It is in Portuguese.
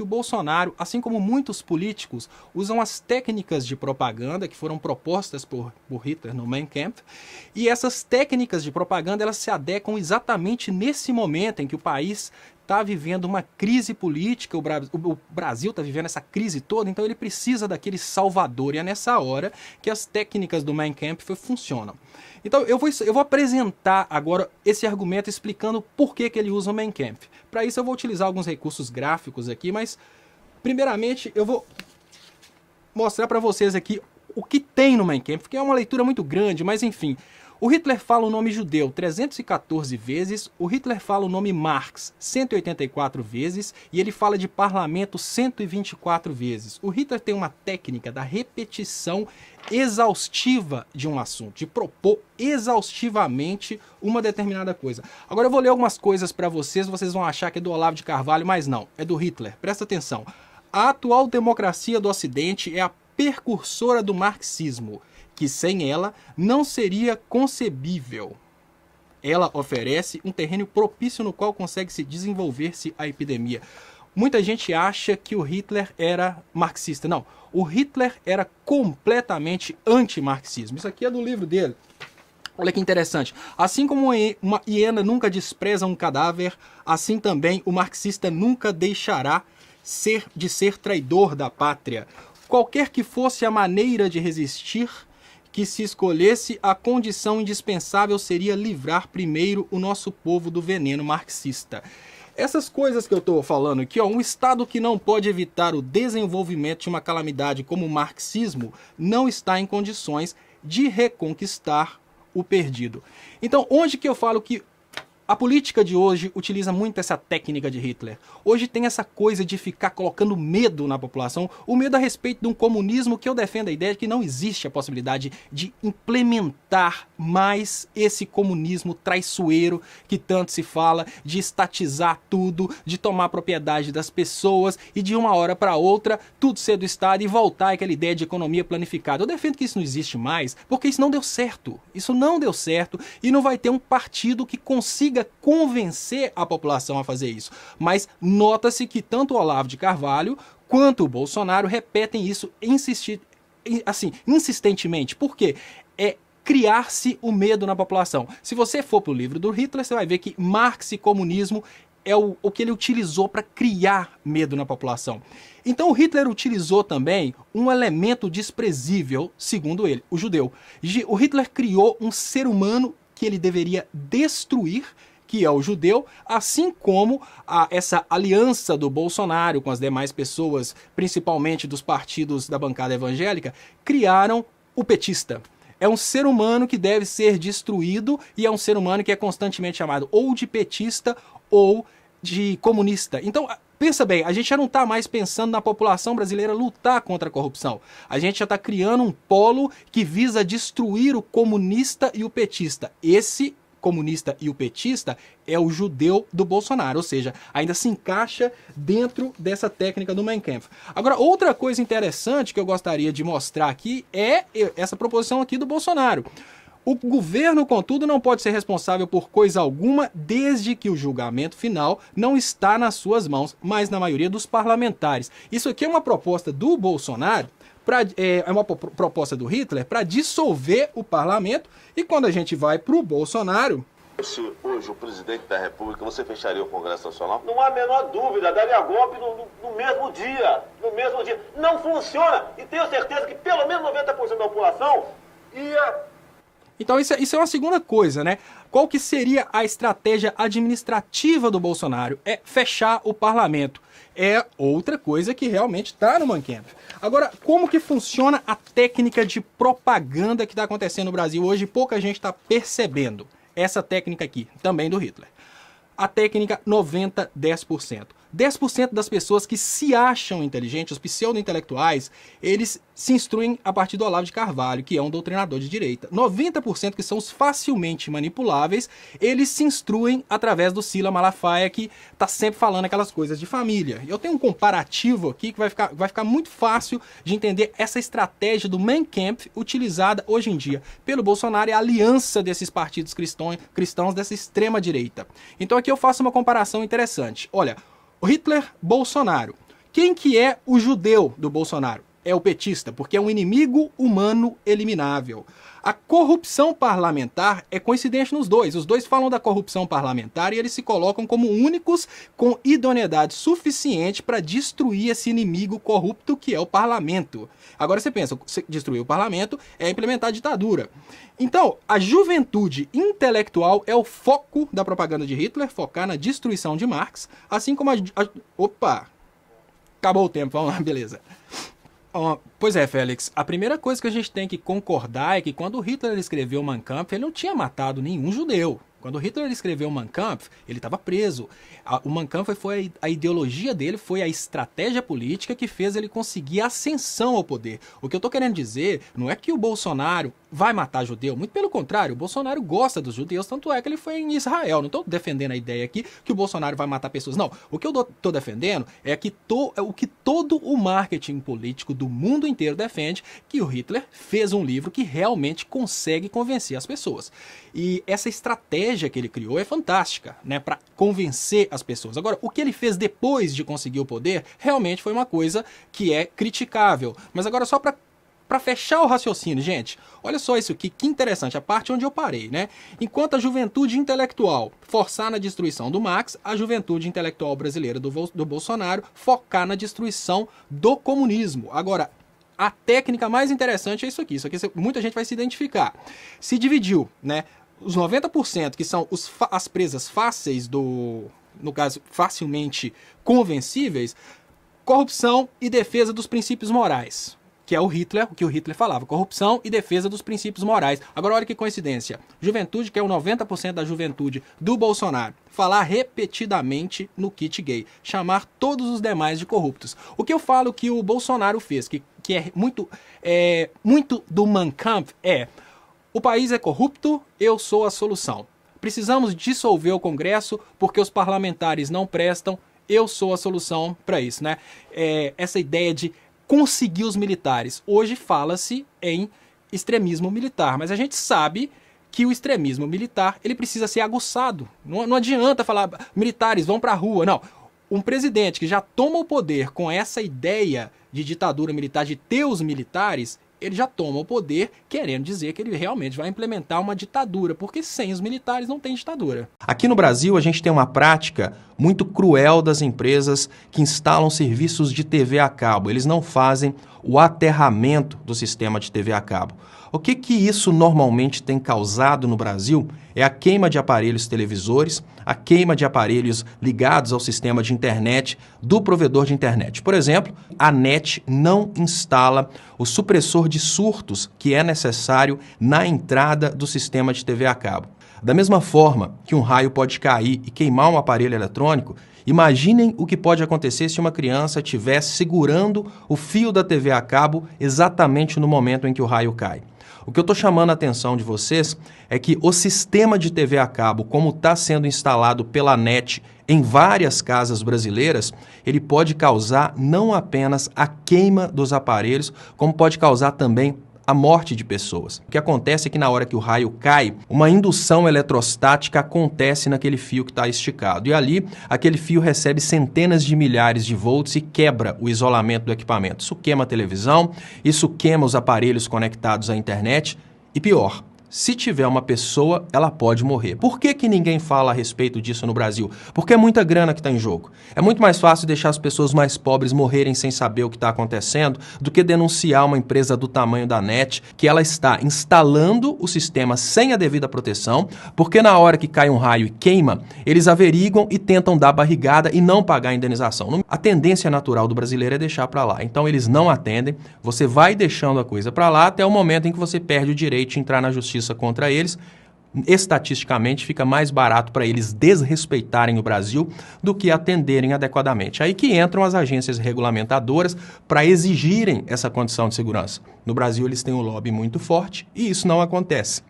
que o Bolsonaro, assim como muitos políticos, usam as técnicas de propaganda que foram propostas por Hitler no Mein Kampf, e essas técnicas de propaganda elas se adequam exatamente nesse momento em que o país está vivendo uma crise política, o Brasil está vivendo essa crise toda, então ele precisa daquele salvador, e é nessa hora que as técnicas do Mein Kampf funcionam. Então eu vou apresentar agora esse argumento explicando por que ele usa o Mein Kampf. Para isso eu vou utilizar alguns recursos gráficos aqui, mas primeiramente eu vou mostrar para vocês aqui o que tem no Mein Kampf, que é uma leitura muito grande, mas enfim. O Hitler fala o nome judeu 314 vezes, o Hitler fala o nome Marx 184 vezes e ele fala de parlamento 124 vezes. O Hitler tem uma técnica da repetição exaustiva de um assunto, de propor exaustivamente uma determinada coisa. Agora eu vou ler algumas coisas para vocês vão achar que é do Olavo de Carvalho, mas não, é do Hitler. Presta atenção. A atual democracia do Ocidente é a precursora do marxismo, que sem ela não seria concebível. Ela oferece um terreno propício no qual consegue-se desenvolver-se a epidemia. Muita gente acha que o Hitler era marxista. Não, o Hitler era completamente anti-marxismo. Isso aqui é do livro dele. Olha que interessante. Assim como uma hiena nunca despreza um cadáver, assim também o marxista nunca deixará de ser traidor da pátria. Qualquer que fosse a maneira de resistir, que se escolhesse, a condição indispensável seria livrar primeiro o nosso povo do veneno marxista. Essas coisas que eu estou falando aqui, um Estado que não pode evitar o desenvolvimento de uma calamidade como o marxismo, não está em condições de reconquistar o perdido. Então, onde que eu falo que a política de hoje utiliza muito essa técnica de Hitler? Hoje tem essa coisa de ficar colocando medo na população, o medo a respeito de um comunismo que eu defendo a ideia de que não existe a possibilidade de implementar mais esse comunismo traiçoeiro que tanto se fala, de estatizar tudo, de tomar propriedade das pessoas e de uma hora para outra tudo ser do Estado e voltar àquela ideia de economia planificada. Eu defendo que isso não existe mais, porque isso não deu certo. Isso não deu certo e não vai ter um partido que consiga convencer a população a fazer isso. Mas nota-se que tanto o Olavo de Carvalho quanto o Bolsonaro repetem isso insistentemente. Por quê? É criar-se o medo na população. Se você for para o livro do Hitler, você vai ver que Marx e comunismo é o que ele utilizou para criar medo na população. Então o Hitler utilizou também um elemento desprezível, segundo ele, o judeu. O Hitler criou um ser humano que ele deveria destruir, que é o judeu, assim como essa aliança do Bolsonaro com as demais pessoas, principalmente dos partidos da bancada evangélica, criaram o petista. É um ser humano que deve ser destruído e é um ser humano que é constantemente chamado ou de petista ou de comunista. Então, pensa bem, a gente já não está mais pensando na população brasileira lutar contra a corrupção. A gente já está criando um polo que visa destruir o comunista e o petista. Esse comunista e o petista é o judeu do Bolsonaro, ou seja, ainda se encaixa dentro dessa técnica do Mein Kampf. Agora, outra coisa interessante que eu gostaria de mostrar aqui é essa proposição aqui do Bolsonaro. O governo, contudo, não pode ser responsável por coisa alguma desde que o julgamento final não está nas suas mãos, mas na maioria dos parlamentares. Isso aqui é uma proposta do Bolsonaro, é uma proposta do Hitler para dissolver o parlamento, e quando a gente vai para o Bolsonaro... Se hoje o presidente da República, você fecharia o Congresso Nacional? Não há a menor dúvida, daria golpe no mesmo dia. No mesmo dia. Não funciona, e tenho certeza que pelo menos 90% da população ia... Então isso é uma segunda coisa, né? Qual que seria a estratégia administrativa do Bolsonaro? É fechar o parlamento. É outra coisa que realmente está no Mein Kampf. Agora, como que funciona a técnica de propaganda que está acontecendo no Brasil hoje? Pouca gente está percebendo essa técnica aqui, também do Hitler. A técnica 90-10%. 10% das pessoas que se acham inteligentes, os pseudo-intelectuais, eles se instruem a partir do Olavo de Carvalho, que é um doutrinador de direita. 90% que são os facilmente manipuláveis, eles se instruem através do Sila Malafaia, que está sempre falando aquelas coisas de família. Eu tenho um comparativo aqui que vai ficar muito fácil de entender essa estratégia do Mein Kampf utilizada hoje em dia pelo Bolsonaro e a aliança desses partidos cristãos dessa extrema direita. Então aqui eu faço uma comparação interessante. Olha, o Hitler, Bolsonaro. Quem que é o judeu do Bolsonaro? É o petista, porque é um inimigo humano eliminável. A corrupção parlamentar é coincidente nos dois. Os dois falam da corrupção parlamentar e eles se colocam como únicos com idoneidade suficiente para destruir esse inimigo corrupto que é o parlamento. Agora você pensa, destruir o parlamento é implementar a ditadura. Então, a juventude intelectual é o foco da propaganda de Hitler, focar na destruição de Marx, assim como Opa! Acabou o tempo, vamos lá, beleza. Pois é, Félix, a primeira coisa que a gente tem que concordar é que quando Hitler escreveu Mein Kampf, ele não tinha matado nenhum judeu. Quando Hitler escreveu Mein Kampf, ele estava preso. O Mein Kampf foi a ideologia dele, foi a estratégia política que fez ele conseguir ascensão ao poder. O que eu estou querendo dizer não é que o Bolsonaro vai matar judeu, muito pelo contrário, o Bolsonaro gosta dos judeus, tanto é que ele foi em Israel. Não estou defendendo a ideia aqui que o Bolsonaro vai matar pessoas, não. O que eu estou defendendo é que o que todo o marketing político do mundo inteiro defende, que o Hitler fez um livro que realmente consegue convencer as pessoas. E essa estratégia que ele criou é fantástica, né, para convencer as pessoas. Agora, o que ele fez depois de conseguir o poder realmente foi uma coisa que é criticável. Mas agora só para fechar o raciocínio, gente, olha só isso aqui, que interessante, a parte onde eu parei, né? Enquanto a juventude intelectual forçar na destruição do Marx, a juventude intelectual brasileira do Bolsonaro focar na destruição do comunismo. Agora, a técnica mais interessante é isso aqui muita gente vai se identificar. Se dividiu, né? Os 90% que são as presas fáceis no caso, facilmente convencíveis, corrupção e defesa dos princípios morais. Que é o que o Hitler falava, corrupção e defesa dos princípios morais. Agora olha que coincidência, juventude, que é o 90% da juventude do Bolsonaro, falar repetidamente no kit gay, chamar todos os demais de corruptos. O que eu falo que o Bolsonaro fez, que é muito do Mein Kampf, o país é corrupto, eu sou a solução. Precisamos dissolver o Congresso porque os parlamentares não prestam, eu sou a solução para isso, né? Essa ideia de conseguir os militares. Hoje fala-se em extremismo militar, mas a gente sabe que o extremismo militar ele precisa ser aguçado. Não adianta falar militares vão para a rua, não. Um presidente que já toma o poder com essa ideia de ditadura militar, de ter os militares, ele já toma o poder querendo dizer que ele realmente vai implementar uma ditadura, porque sem os militares não tem ditadura. Aqui no Brasil, a gente tem uma prática muito cruel das empresas que instalam serviços de TV a cabo. Eles não fazem o aterramento do sistema de TV a cabo. O que isso normalmente tem causado no Brasil é a queima de aparelhos televisores, a queima de aparelhos ligados ao sistema de internet do provedor de internet. Por exemplo, a NET não instala o supressor de surtos que é necessário na entrada do sistema de TV a cabo. Da mesma forma que um raio pode cair e queimar um aparelho eletrônico, imaginem o que pode acontecer se uma criança estiver segurando o fio da TV a cabo exatamente no momento em que o raio cai. O que eu estou chamando a atenção de vocês é que o sistema de TV a cabo, como está sendo instalado pela NET em várias casas brasileiras, ele pode causar não apenas a queima dos aparelhos, como pode causar também a morte de pessoas. O que acontece é que na hora que o raio cai, uma indução eletrostática acontece naquele fio que está esticado. E ali, aquele fio recebe centenas de milhares de volts e quebra o isolamento do equipamento. Isso queima a televisão, isso queima os aparelhos conectados à internet e pior, se tiver uma pessoa, ela pode morrer. Por que ninguém fala a respeito disso no Brasil? Porque é muita grana que está em jogo. É muito mais fácil deixar as pessoas mais pobres morrerem sem saber o que está acontecendo do que denunciar uma empresa do tamanho da NET que ela está instalando o sistema sem a devida proteção, porque na hora que cai um raio e queima, eles averiguam e tentam dar barrigada e não pagar a indenização. A tendência natural do brasileiro é deixar para lá. Então eles não atendem, você vai deixando a coisa para lá até o momento em que você perde o direito de entrar na justiça contra eles. Estatisticamente fica mais barato para eles desrespeitarem o Brasil do que atenderem adequadamente. Aí que entram as agências regulamentadoras para exigirem essa condição de segurança. No Brasil eles têm um lobby muito forte e isso não acontece.